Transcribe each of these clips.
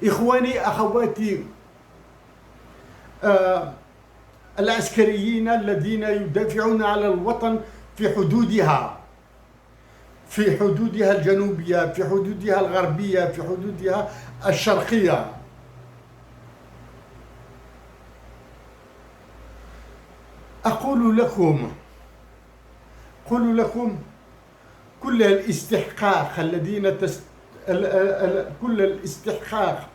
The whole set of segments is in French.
إخواني أخواتي العسكريين الذين يدافعون على الوطن في حدودها، في حدودها الجنوبية، في حدودها الغربية، في حدودها الشرقية. أقول لكم كل الاستحقاق كل الاستحقاق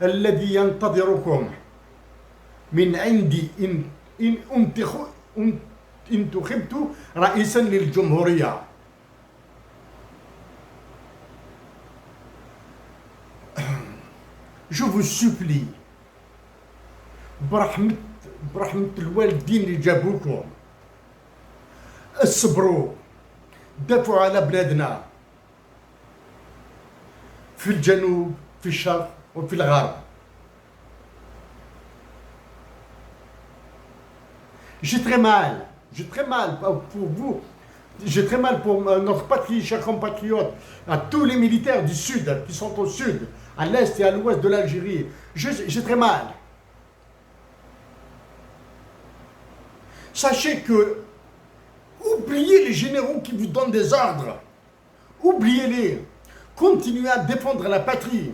الذي ينتظركم من عندي إن انتخبت رئيسا للجمهورية. Je vous supplie برحمة الوالدين اللي جابوكم، اصبروا، دافعوا على بلادنا في الجنوب، في الشرق وفي الغرب. J'ai très mal pour vous, j'ai très mal pour notre patrie, chers compatriotes, à tous les militaires du Sud qui sont au Sud, à l'Est et à l'Ouest de l'Algérie. J'ai très mal. Sachez que, oubliez les généraux qui vous donnent des ordres. Oubliez-les. Continuez à défendre la patrie.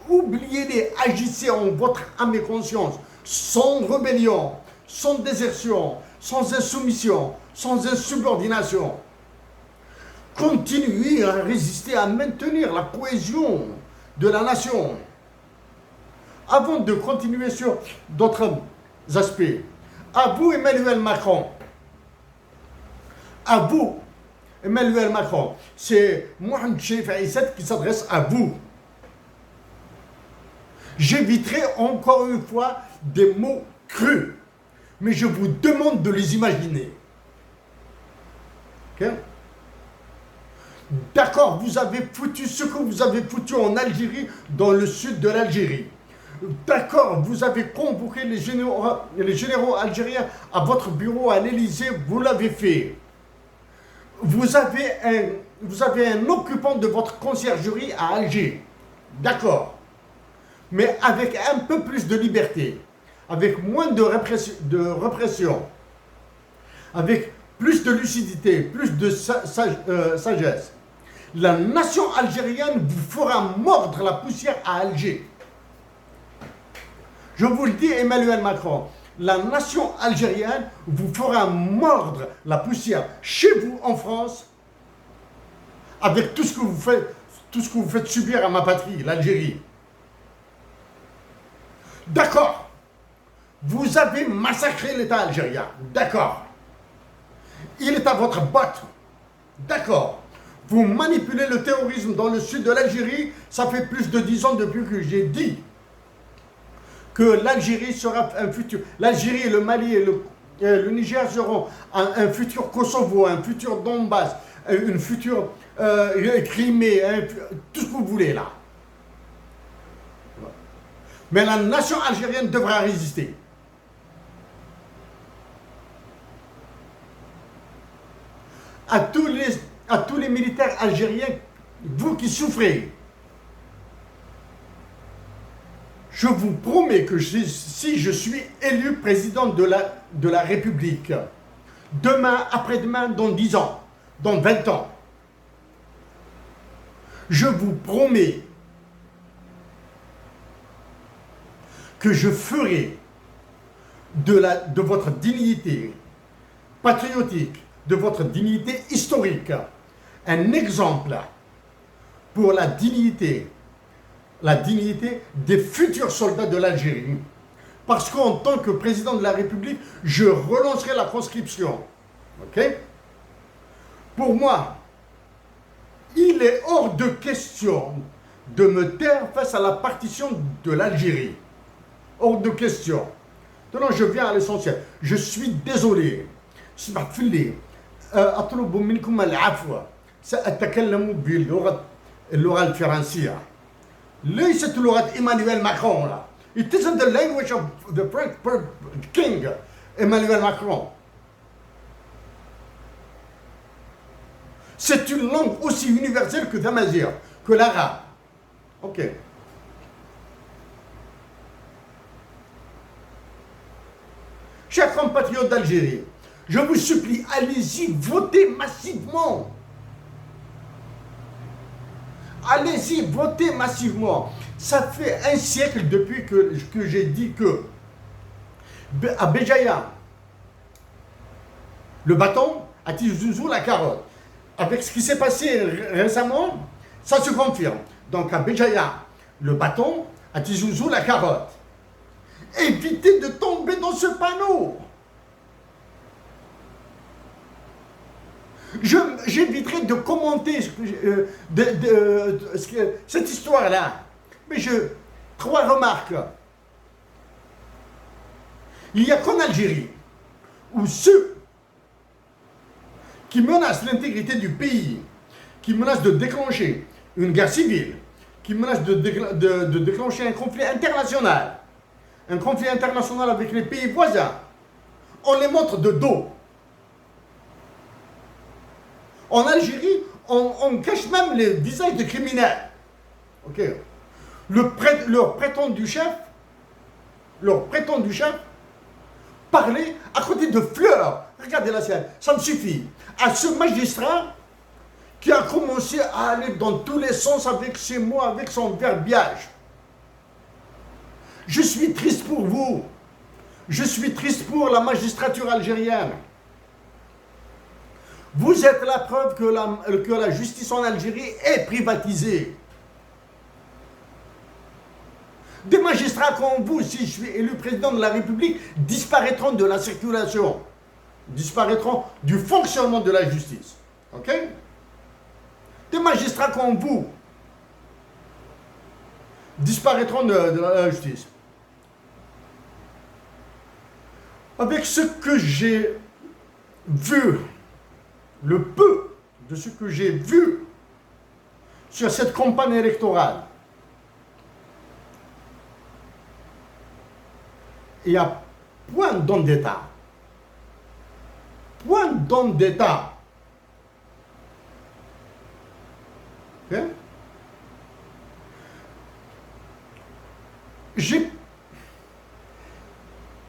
Oubliez-les. Agissez en votre âme et conscience. Sans rébellion, sans désertion, sans insoumission, sans insubordination. Continuez à résister, à maintenir la cohésion de la nation. Avant de continuer sur d'autres aspects, à vous Emmanuel Macron, à vous Emmanuel Macron, c'est Mohamed Chérif Aïssad qui s'adresse à vous. J'éviterai encore une fois des mots crus, mais je vous demande de les imaginer. Okay? D'accord, vous avez foutu ce que vous avez foutu en Algérie, dans le sud de l'Algérie. D'accord, vous avez convoqué les généraux algériens à votre bureau à l'Élysée, vous l'avez fait. Vous avez un occupant de votre conciergerie à Alger. D'accord. Mais avec un peu plus de liberté, avec moins de répression, avec plus de lucidité, plus de sagesse. La nation algérienne vous fera mordre la poussière à Alger. Je vous le dis, Emmanuel Macron, la nation algérienne vous fera mordre la poussière chez vous en France, avec tout ce que vous faites subir à ma patrie, l'Algérie. D'accord, vous avez massacré l'État algérien, d'accord. Il est à votre botte, d'accord. Vous manipulez le terrorisme dans le sud de l'Algérie, ça fait plus de 10 ans depuis que j'ai dit que l'Algérie sera un futur. L'Algérie, le Mali et le Niger seront un futur Kosovo, un futur Donbass, une future Crimée, tout ce que vous voulez là. Mais la nation algérienne devra résister. À tous les militaires algériens, vous qui souffrez, je vous promets que si je suis élu président de la République, demain, après-demain, dans 10 ans, dans 20 ans, je vous promets que je ferai de votre dignité patriotique, de votre dignité historique, un exemple pour la dignité des futurs soldats de l'Algérie. Parce qu'en tant que président de la République, je relancerai la conscription. Ok? Pour moi, il est hors de question de me taire face à la partition de l'Algérie. Hors de question. Maintenant, je viens à l'essentiel. Je suis désolé. اسمح لي أطلب منكم العفو. سأتكلم باللغة الفرنسية. ليست لغة إيمانويل ماكرون. It isn't the language of the French king, Emmanuel Macron. C'est une langue aussi universelle que Damazir, que l'arabe. Ok. Chers compatriotes d'Algérie, je vous supplie, allez-y, votez massivement. Allez-y, votez massivement. Ça fait un siècle depuis que j'ai dit que à Béjaïa, le bâton, à Tizouzou, la carotte. Avec ce qui s'est passé récemment, ça se confirme. Donc à Béjaïa, le bâton, à Tizouzou, la carotte. Évitez de tomber dans ce panneau. J'éviterai de commenter cette histoire-là. Mais trois remarques. Il n'y a qu'en Algérie où ceux qui menacent l'intégrité du pays, qui menacent de déclencher une guerre civile, qui menacent de déclencher un conflit international avec les pays voisins, on les montre de dos. En Algérie, on cache même les visages de criminels. Ok. Leur prétendu chef parlait à côté de fleurs. Regardez la scène, ça me suffit. À ce magistrat qui a commencé à aller dans tous les sens avec ses mots, avec son verbiage. Je suis triste pour vous. Je suis triste pour la magistrature algérienne. Vous êtes la preuve que la justice en Algérie est privatisée. Des magistrats comme vous, si je suis élu président de la République, disparaîtront de la circulation, disparaîtront du fonctionnement de la justice. Ok? Des magistrats comme vous disparaîtront de la justice. Avec ce que j'ai vu, le peu de ce que j'ai vu sur cette campagne électorale, il y a point d'homme d'État. Point d'homme d'État. Okay? J'ai